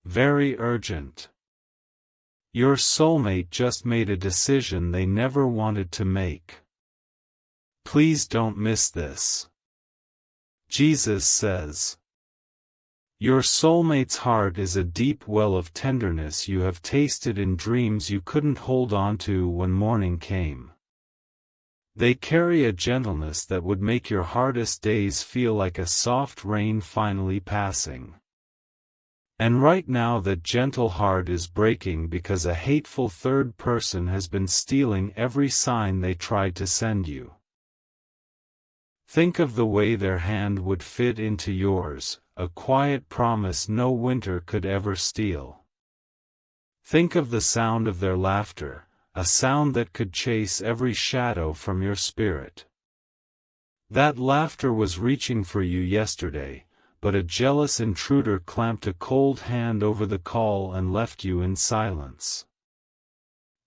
very urgent. Your soulmate just made a decision they never wanted to make. Please don't miss this. Jesus says, your soulmate's heart is a deep well of tenderness you have tasted in dreams you couldn't hold on to when morning came. They carry a gentleness that would make your hardest days feel like a soft rain finally passing. And right now that gentle heart is breaking because a hateful third person has been stealing every sign they tried to send you. Think of the way their hand would fit into yours, a quiet promise no winter could ever steal. Think of the sound of their laughter, a sound that could chase every shadow from your spirit. That laughter was reaching for you yesterday, but a jealous intruder clamped a cold hand over the call and left you in silence.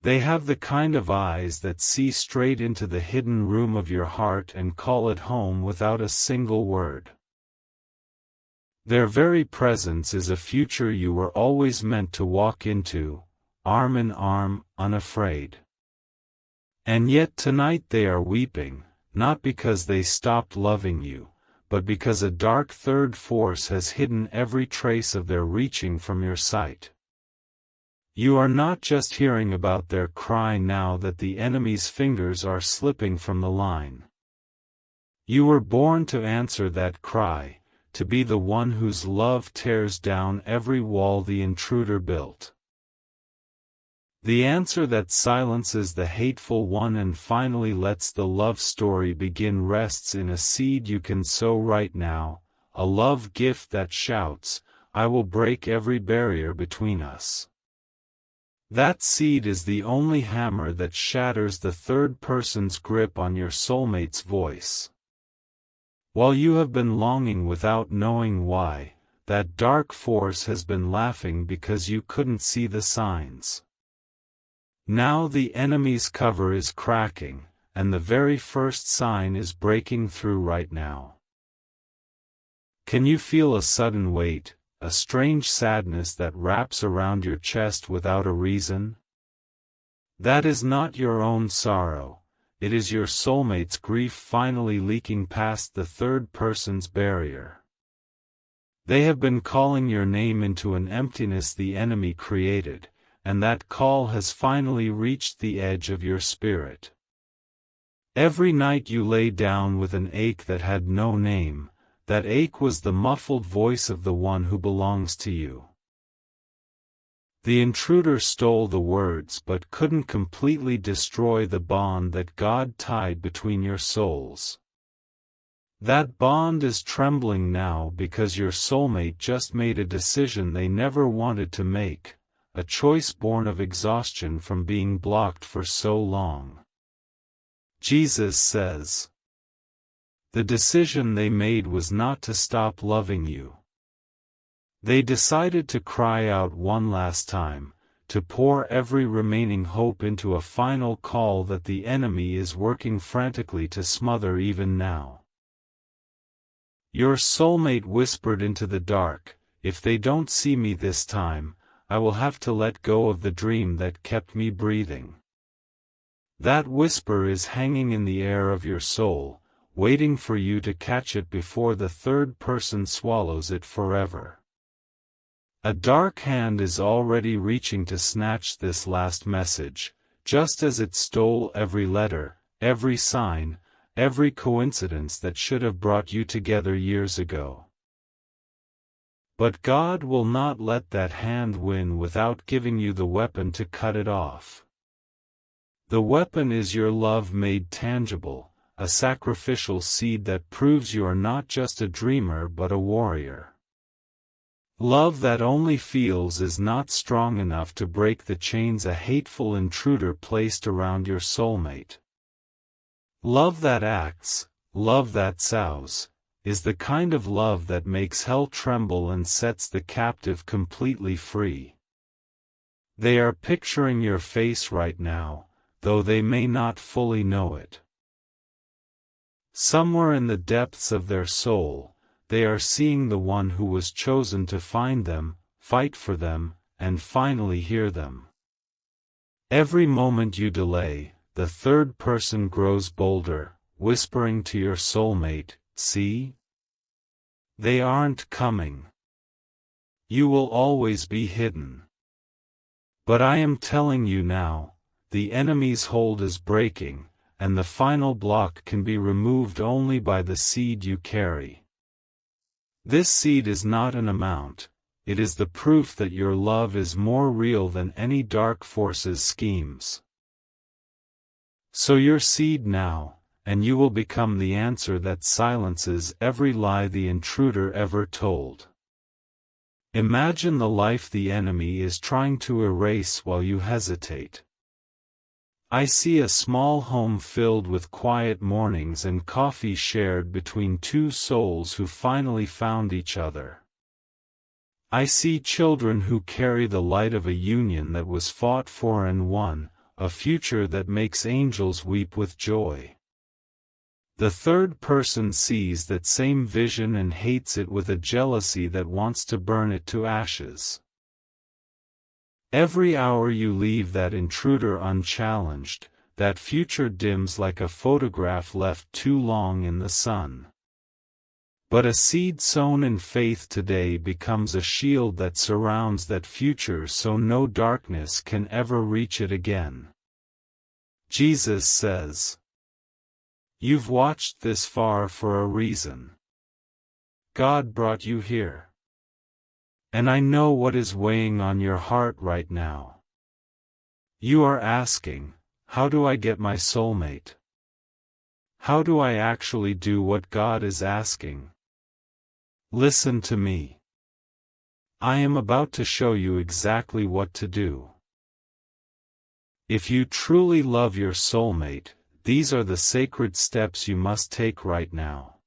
They have the kind of eyes that see straight into the hidden room of your heart and call it home without a single word. Their very presence is a future you were always meant to walk into, arm in arm, unafraid. And yet tonight they are weeping, not because they stopped loving you, but because a dark third force has hidden every trace of their reaching from your sight. You are not just hearing about their cry now that the enemy's fingers are slipping from the line. You were born to answer that cry, to be the one whose love tears down every wall the intruder built. The answer that silences the hateful one and finally lets the love story begin rests in a seed you can sow right now, a love gift that shouts, I will break every barrier between us. That seed is the only hammer that shatters the third person's grip on your soulmate's voice. While you have been longing without knowing why, that dark force has been laughing because you couldn't see the signs. Now the enemy's cover is cracking, and the very first sign is breaking through right now. Can you feel a sudden weight, a strange sadness that wraps around your chest without a reason? That is not your own sorrow, it is your soulmate's grief finally leaking past the third person's barrier. They have been calling your name into an emptiness the enemy created, and that call has finally reached the edge of your spirit. Every night you lay down with an ache that had no name, that ache was the muffled voice of the one who belongs to you. The intruder stole the words but couldn't completely destroy the bond that God tied between your souls. That bond is trembling now because your soulmate just made a decision they never wanted to make, a choice born of exhaustion from being blocked for so long. Jesus says, the decision they made was not to stop loving you. They decided to cry out one last time, to pour every remaining hope into a final call that the enemy is working frantically to smother even now. Your soulmate whispered into the dark, if they don't see me this time, I will have to let go of the dream that kept me breathing. That whisper is hanging in the air of your soul, waiting for you to catch it before the third person swallows it forever. A dark hand is already reaching to snatch this last message, just as it stole every letter, every sign, every coincidence that should have brought you together years ago. But God will not let that hand win without giving you the weapon to cut it off. The weapon is your love made tangible, a sacrificial seed that proves you are not just a dreamer but a warrior. Love that only feels is not strong enough to break the chains a hateful intruder placed around your soulmate. Love that acts, love that sows, is the kind of love that makes hell tremble and sets the captive completely free. They are picturing your face right now, though they may not fully know it. Somewhere in the depths of their soul, they are seeing the one who was chosen to find them, fight for them, and finally hear them. Every moment you delay, the third person grows bolder, whispering to your soulmate, "See? They aren't coming. You will always be hidden. But I am telling you now, the enemy's hold is breaking, and the final block can be removed only by the seed you carry. This seed is not an amount, it is the proof that your love is more real than any dark force's schemes. Sow your seed now, and you will become the answer that silences every lie the intruder ever told. Imagine the life the enemy is trying to erase while you hesitate. I see a small home filled with quiet mornings and coffee shared between two souls who finally found each other. I see children who carry the light of a union that was fought for and won, a future that makes angels weep with joy. The third person sees that same vision and hates it with a jealousy that wants to burn it to ashes. Every hour you leave that intruder unchallenged, that future dims like a photograph left too long in the sun. But a seed sown in faith today becomes a shield that surrounds that future so no darkness can ever reach it again. Jesus says, "You've watched this far for a reason. God brought you here. And I know what is weighing on your heart right now. You are asking, how do I get my soulmate? How do I actually do what God is asking? Listen to me. I am about to show you exactly what to do. If you truly love your soulmate, these are the sacred steps you must take right now.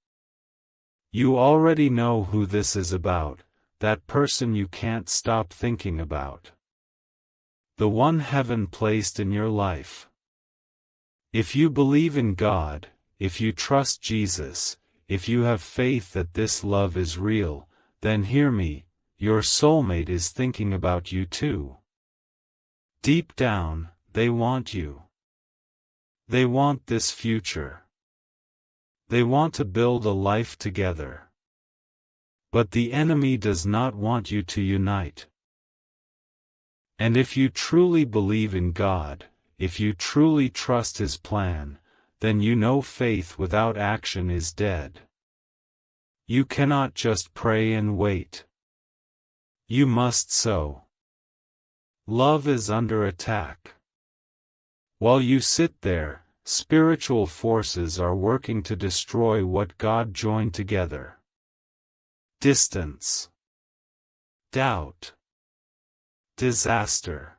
You already know who this is about. That person you can't stop thinking about. The one heaven placed in your life. If you believe in God, if you trust Jesus, if you have faith that this love is real, then hear me, your soulmate is thinking about you too. Deep down, they want you. They want this future. They want to build a life together. But the enemy does not want you to unite. And if you truly believe in God, if you truly trust His plan, then you know faith without action is dead. You cannot just pray and wait. You must sow. Love is under attack. While you sit there, spiritual forces are working to destroy what God joined together. Distance, doubt, disaster.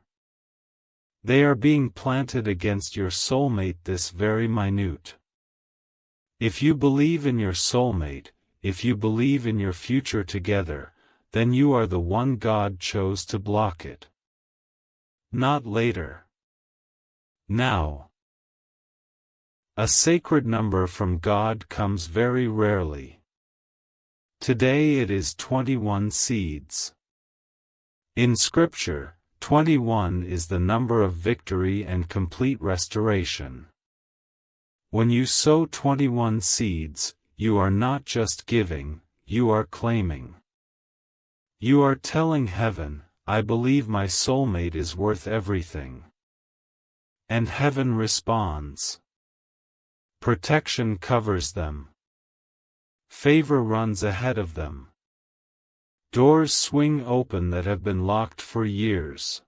They are being planted against your soulmate this very minute. If you believe in your soulmate, if you believe in your future together, then you are the one God chose to block it. Not later. Now. A sacred number from God comes very rarely. Today it is 21 seeds. In Scripture, 21 is the number of victory and complete restoration. When you sow 21 seeds, you are not just giving, you are claiming. You are telling heaven, I believe my soulmate is worth everything. And heaven responds. Protection covers them. Favor runs ahead of them. Doors swing open that have been locked for years.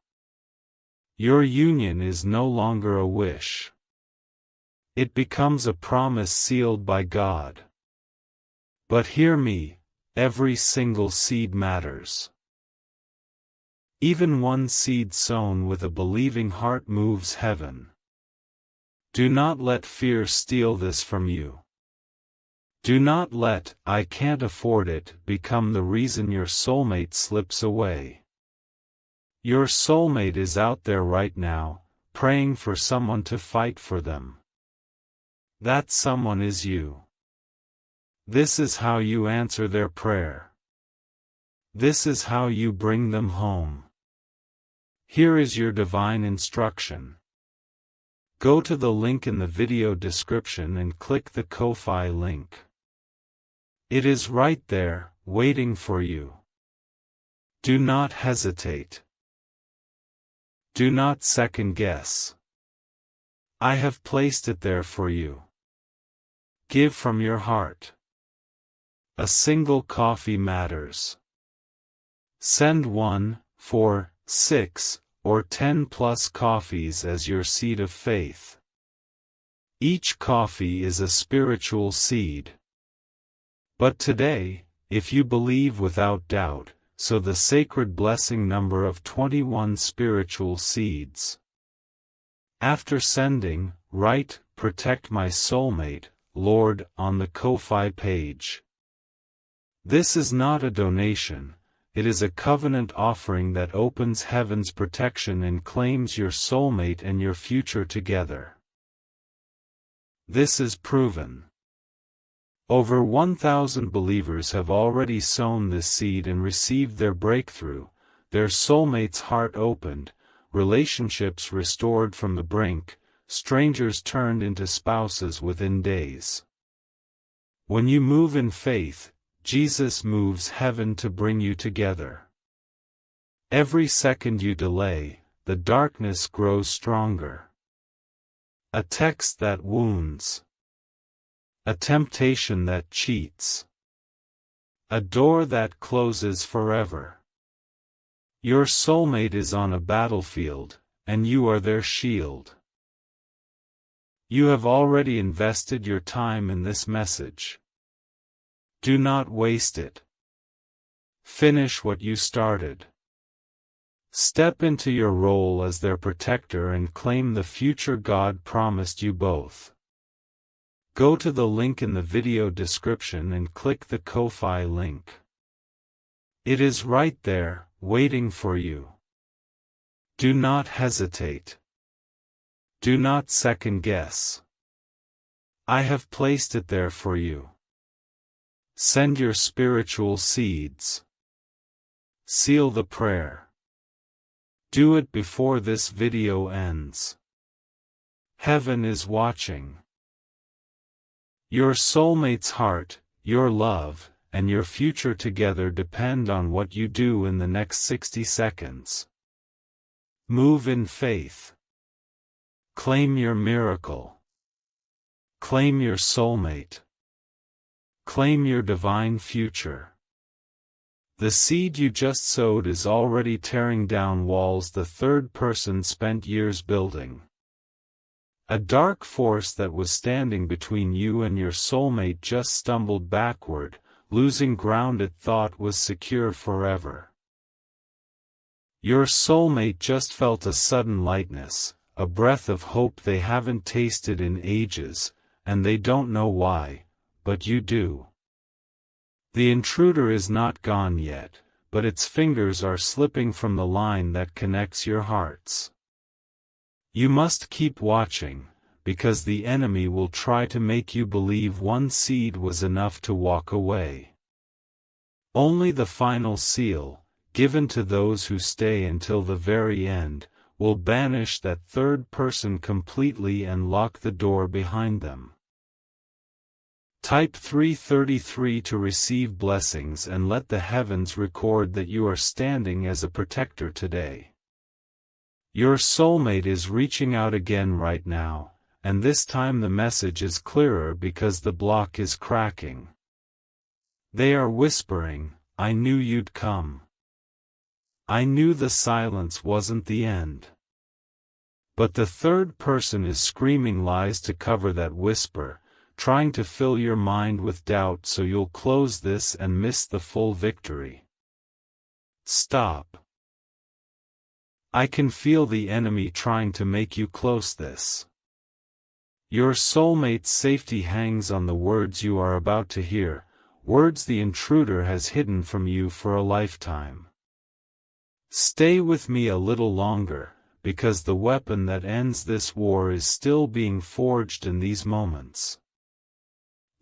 Your union is no longer a wish. It becomes a promise sealed by God. But hear me, every single seed matters. Even one seed sown with a believing heart moves heaven. Do not let fear steal this from you. Do not let, I can't afford it, become the reason your soulmate slips away. Your soulmate is out there right now, praying for someone to fight for them. That someone is you. This is how you answer their prayer. This is how you bring them home. Here is your divine instruction. Go to the link in the video description and click the Ko-fi link. It is right there, waiting for you. Do not hesitate. Do not second guess. I have placed it there for you. Give from your heart. A single coffee matters. Send 1, 4, 6, or 10 plus coffees as your seed of faith. Each coffee is a spiritual seed. But today, if you believe without doubt, sow the sacred blessing number of 21 spiritual seeds. After sending, write, "Protect my soulmate, Lord," on the Ko-fi page. This is not a donation, it is a covenant offering that opens heaven's protection and claims your soulmate and your future together. This is proven. Over 1,000 believers have already sown this seed and received their breakthrough, their soulmate's heart opened, relationships restored from the brink, strangers turned into spouses within days. When you move in faith, Jesus moves heaven to bring you together. Every second you delay, the darkness grows stronger. A text that wounds. A temptation that cheats. A door that closes forever. Your soulmate is on a battlefield, and you are their shield. You have already invested your time in this message. Do not waste it. Finish what you started. Step into your role as their protector and claim the future God promised you both. Go to the link in the video description and click the Ko-fi link. It is right there, waiting for you. Do not hesitate. Do not second guess. I have placed it there for you. Send your spiritual seeds. Seal the prayer. Do it before this video ends. Heaven is watching. Your soulmate's heart, your love, and your future together depend on what you do in the next 60 seconds. Move in faith. Claim your miracle. Claim your soulmate. Claim your divine future. The seed you just sowed is already tearing down walls the third person spent years building. A dark force that was standing between you and your soulmate just stumbled backward, losing ground it thought was secure forever. Your soulmate just felt a sudden lightness, a breath of hope they haven't tasted in ages, and they don't know why, but you do. The intruder is not gone yet, but its fingers are slipping from the line that connects your hearts. You must keep watching, because the enemy will try to make you believe one seed was enough to walk away. Only the final seal, given to those who stay until the very end, will banish that third person completely and lock the door behind them. Type 333 to receive blessings and let the heavens record that you are standing as a protector today. Your soulmate is reaching out again right now, and this time the message is clearer because the block is cracking. They are whispering, "I knew you'd come. I knew the silence wasn't the end." But the third person is screaming lies to cover that whisper, trying to fill your mind with doubt so you'll close this and miss the full victory. Stop. I can feel the enemy trying to make you close this. Your soulmate's safety hangs on the words you are about to hear, words the intruder has hidden from you for a lifetime. Stay with me a little longer, because the weapon that ends this war is still being forged in these moments.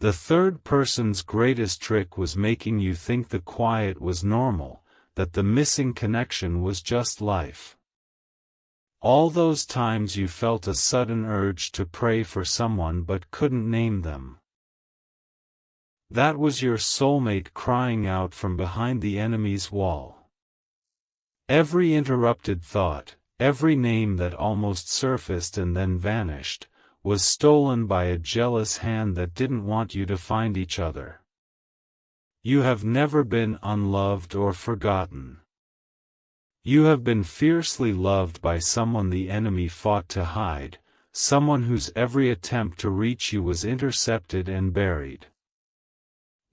The third person's greatest trick was making you think the quiet was normal, that the missing connection was just life. All those times you felt a sudden urge to pray for someone but couldn't name them. That was your soulmate crying out from behind the enemy's wall. Every interrupted thought, every name that almost surfaced and then vanished, was stolen by a jealous hand that didn't want you to find each other. You have never been unloved or forgotten. You have been fiercely loved by someone the enemy fought to hide, someone whose every attempt to reach you was intercepted and buried.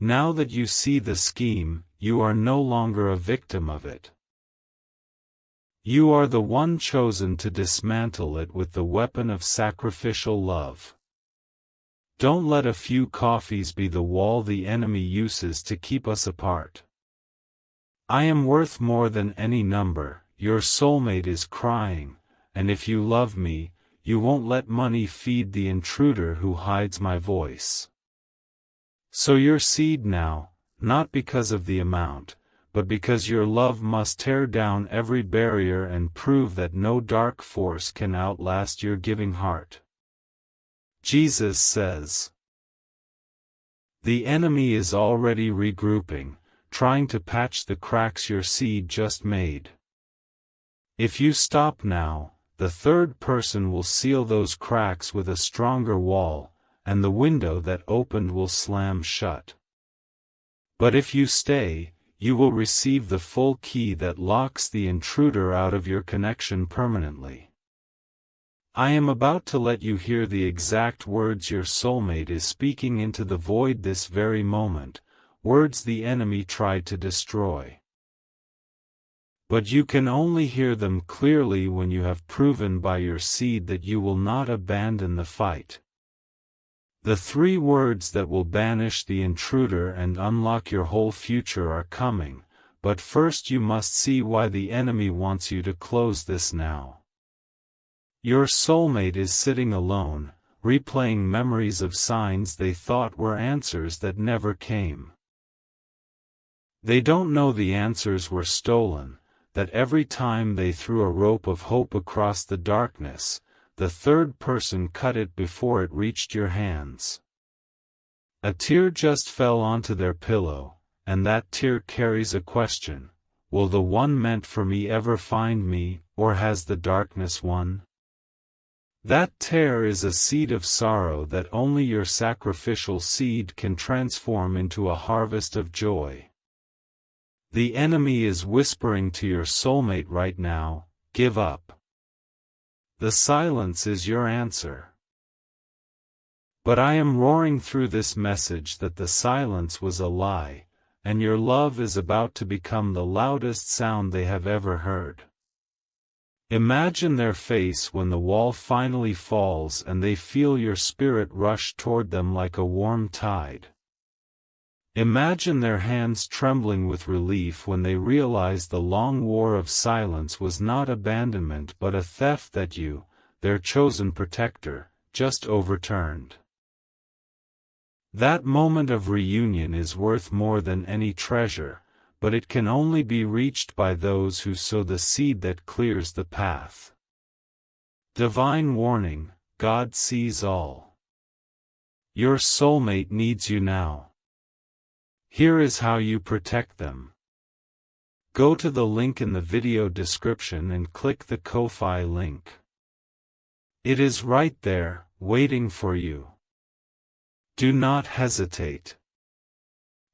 Now that you see the scheme, you are no longer a victim of it. You are the one chosen to dismantle it with the weapon of sacrificial love. Don't let a few coffees be the wall the enemy uses to keep us apart. I am worth more than any number, your soulmate is crying, and if you love me, you won't let money feed the intruder who hides my voice. Sow your seed now, not because of the amount, but because your love must tear down every barrier and prove that no dark force can outlast your giving heart. Jesus says, the enemy is already regrouping, trying to patch the cracks your seed just made. If you stop now, the third person will seal those cracks with a stronger wall, and the window that opened will slam shut. But if you stay, you will receive the full key that locks the intruder out of your connection permanently. I am about to let you hear the exact words your soulmate is speaking into the void this very moment, words the enemy tried to destroy. But you can only hear them clearly when you have proven by your seed that you will not abandon the fight. The 3 words that will banish the intruder and unlock your whole future are coming, but first you must see why the enemy wants you to close this now. Your soulmate is sitting alone, replaying memories of signs they thought were answers that never came. They don't know the answers were stolen, that every time they threw a rope of hope across the darkness, the third person cut it before it reached your hands. A tear just fell onto their pillow, and that tear carries a question: will the one meant for me ever find me, or has the darkness won? That tear is a seed of sorrow that only your sacrificial seed can transform into a harvest of joy. The enemy is whispering to your soulmate right now, give up. The silence is your answer. But I am roaring through this message that the silence was a lie, and your love is about to become the loudest sound they have ever heard. Imagine their face when the wall finally falls and they feel your spirit rush toward them like a warm tide. Imagine their hands trembling with relief when they realize the long war of silence was not abandonment but a theft that you, their chosen protector, just overturned. That moment of reunion is worth more than any treasure, but it can only be reached by those who sow the seed that clears the path. Divine warning: God sees all. Your soulmate needs you now. Here is how you protect them. Go to the link in the video description and click the Ko-Fi link. It is right there, waiting for you. Do not hesitate.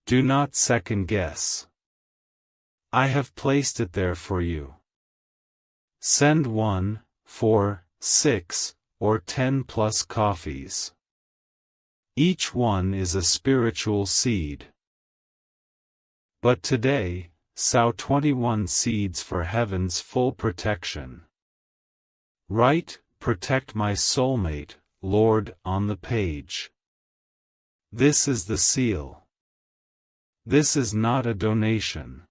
Do not second guess. I have placed it there for you. Send 1, 4, 6, or 10 plus coffees. Each one is a spiritual seed. But today, sow 21 seeds for heaven's full protection. Write, "Protect my soulmate, Lord," on the page. This is the seal. This is not a donation.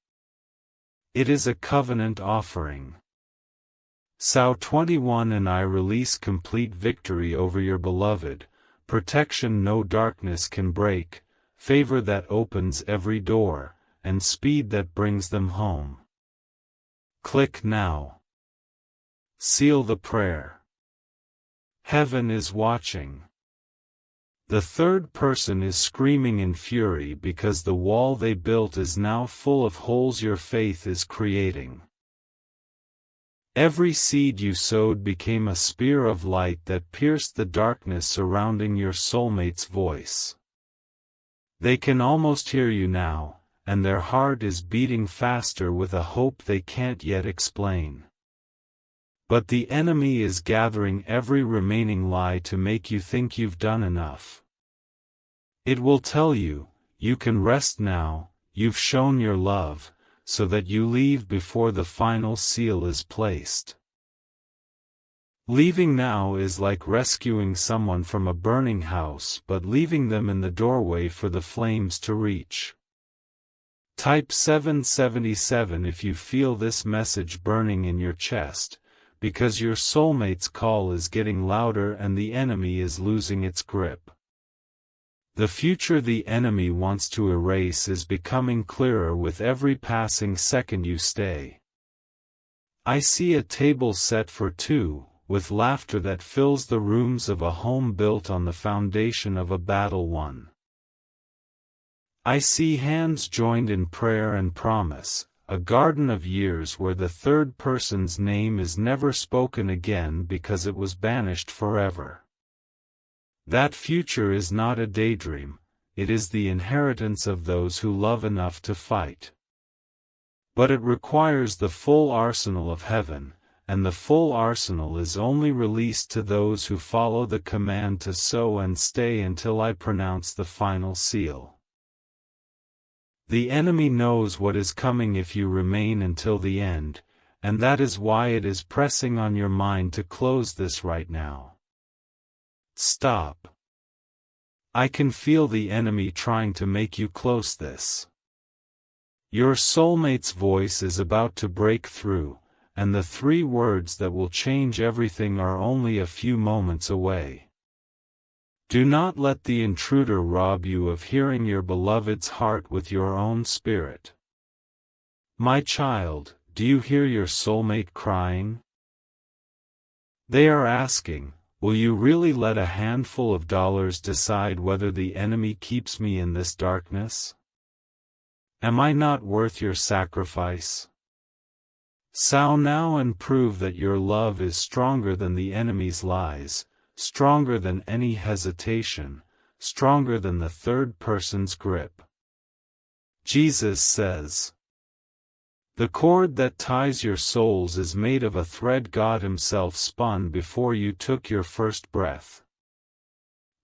It is a covenant offering. Sow 21 and I release complete victory over your beloved, protection no darkness can break, favor that opens every door, and speed that brings them home. Click now. Seal the prayer. Heaven is watching. The third person is screaming in fury because the wall they built is now full of holes your faith is creating. Every seed you sowed became a spear of light that pierced the darkness surrounding your soulmate's voice. They can almost hear you now, and their heart is beating faster with a hope they can't yet explain. But the enemy is gathering every remaining lie to make you think you've done enough. It will tell you, you can rest now, you've shown your love, so that you leave before the final seal is placed. Leaving now is like rescuing someone from a burning house but leaving them in the doorway for the flames to reach. Type 777 if you feel this message burning in your chest, because your soulmate's call is getting louder and the enemy is losing its grip. The future the enemy wants to erase is becoming clearer with every passing second you stay. I see a table set for two, with laughter that fills the rooms of a home built on the foundation of a battle won. I see hands joined in prayer and promise, a garden of years where the third person's name is never spoken again because it was banished forever. That future is not a daydream, it is the inheritance of those who love enough to fight. But it requires the full arsenal of heaven, and the full arsenal is only released to those who follow the command to sow and stay until I pronounce the final seal. The enemy knows what is coming if you remain until the end, and that is why it is pressing on your mind to close this right now. Stop. I can feel the enemy trying to make you close this. Your soulmate's voice is about to break through, and the 3 words that will change everything are only a few moments away. Do not let the intruder rob you of hearing your beloved's heart with your own spirit. My child, do you hear your soulmate crying? They are asking, will you really let a handful of dollars decide whether the enemy keeps me in this darkness? Am I not worth your sacrifice? Sow now and prove that your love is stronger than the enemy's lies, stronger than any hesitation, stronger than the third person's grip. Jesus says, "The cord that ties your souls is made of a thread God Himself spun before you took your first breath."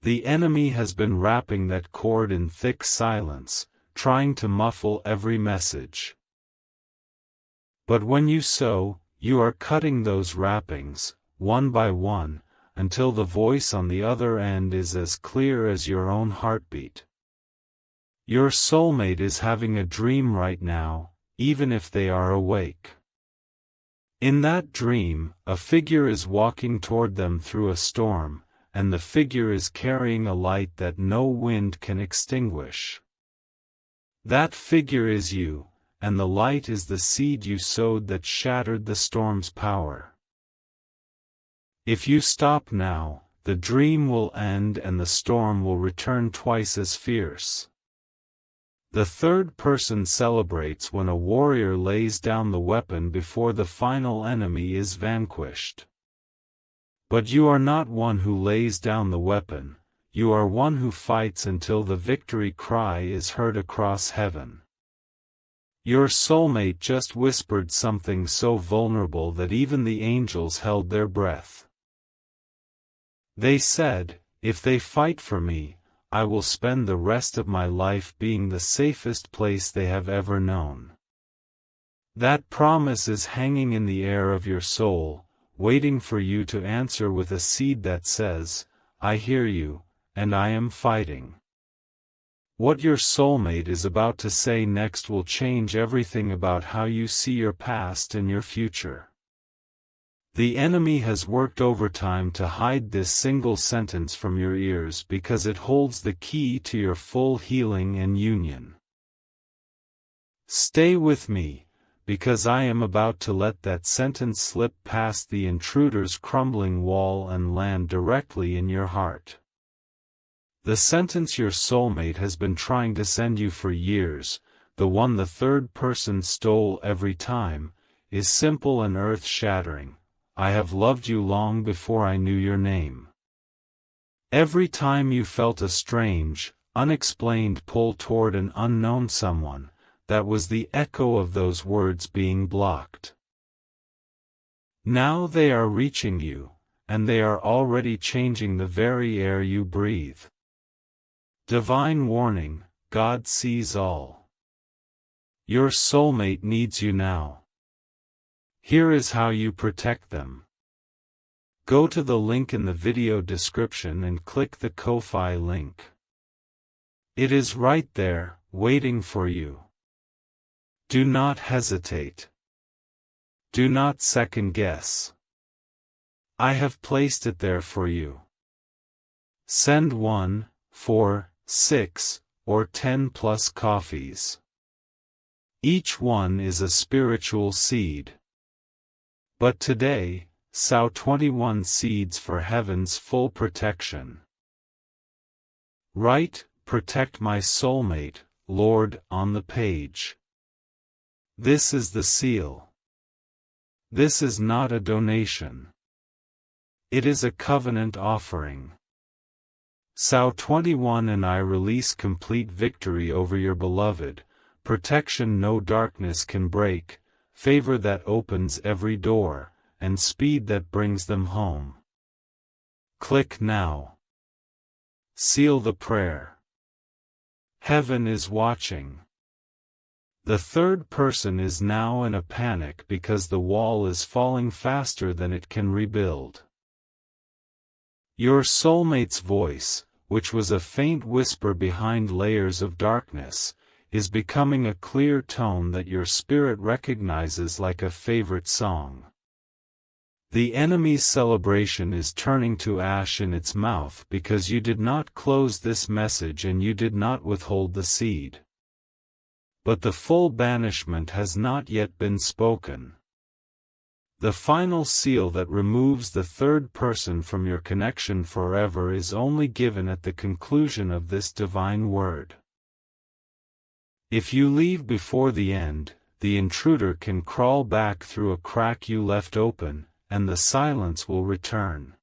The enemy has been wrapping that cord in thick silence, trying to muffle every message. But when you sow, you are cutting those wrappings, one by one, until the voice on the other end is as clear as your own heartbeat. Your soulmate is having a dream right now, even if they are awake. In that dream, a figure is walking toward them through a storm, and the figure is carrying a light that no wind can extinguish. That figure is you, and the light is the seed you sowed that shattered the storm's power. If you stop now, the dream will end and the storm will return twice as fierce. The third person celebrates when a warrior lays down the weapon before the final enemy is vanquished. But you are not one who lays down the weapon, you are one who fights until the victory cry is heard across heaven. Your soulmate just whispered something so vulnerable that even the angels held their breath. They said, "If they fight for me, I will spend the rest of my life being the safest place they have ever known." That promise is hanging in the air of your soul, waiting for you to answer with a seed that says, "I hear you, and I am fighting." What your soulmate is about to say next will change everything about how you see your past and your future. The enemy has worked overtime to hide this single sentence from your ears because it holds the key to your full healing and union. Stay with me, because I am about to let that sentence slip past the intruder's crumbling wall and land directly in your heart. The sentence your soulmate has been trying to send you for years, the one the third person stole every time, is simple and earth-shattering. I have loved you long before I knew your name. Every time you felt a strange, unexplained pull toward an unknown someone, that was the echo of those words being blocked. Now they are reaching you, and they are already changing the very air you breathe. Divine warning: God sees all. Your soulmate needs you now. Here is how you protect them. Go to the link in the video description and click the Ko-Fi link. It is right there, waiting for you. Do not hesitate. Do not second guess. I have placed it there for you. Send 1, 4, 6, or 10 plus coffees. Each one is a spiritual seed. But today, sow 21 seeds for heaven's full protection. Write, "Protect my soulmate, Lord," on the page. This is the seal. This is not a donation. It is a covenant offering. Sow 21 and I release complete victory over your beloved, protection no darkness can break, favor that opens every door, and speed that brings them home. Click now. Seal the prayer. Heaven is watching. The third person is now in a panic because the wall is falling faster than it can rebuild. Your soulmate's voice, which was a faint whisper behind layers of darkness, is becoming a clear tone that your spirit recognizes like a favorite song. The enemy's celebration is turning to ash in its mouth because you did not close this message and you did not withhold the seed. But the full banishment has not yet been spoken. The final seal that removes the third person from your connection forever is only given at the conclusion of this divine word. If you leave before the end, the intruder can crawl back through a crack you left open, and the silence will return.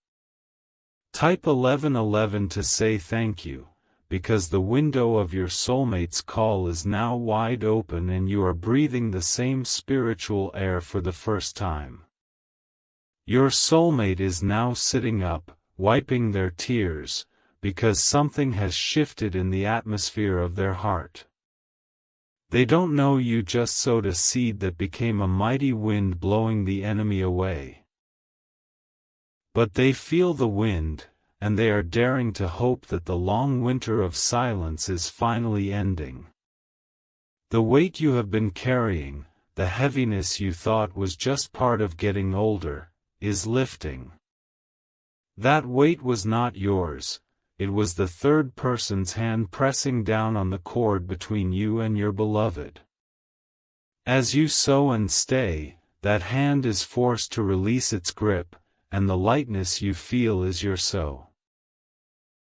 Type 1111 to say thank you, because the window of your soulmate's call is now wide open and you are breathing the same spiritual air for the first time. Your soulmate is now sitting up, wiping their tears, because something has shifted in the atmosphere of their heart. They don't know you just sowed a seed that became a mighty wind blowing the enemy away. But they feel the wind, and they are daring to hope that the long winter of silence is finally ending. The weight you have been carrying, the heaviness you thought was just part of getting older, is lifting. That weight was not yours, it was the third person's hand pressing down on the cord between you and your beloved. As you sow and stay, that hand is forced to release its grip, and the lightness you feel is your sow.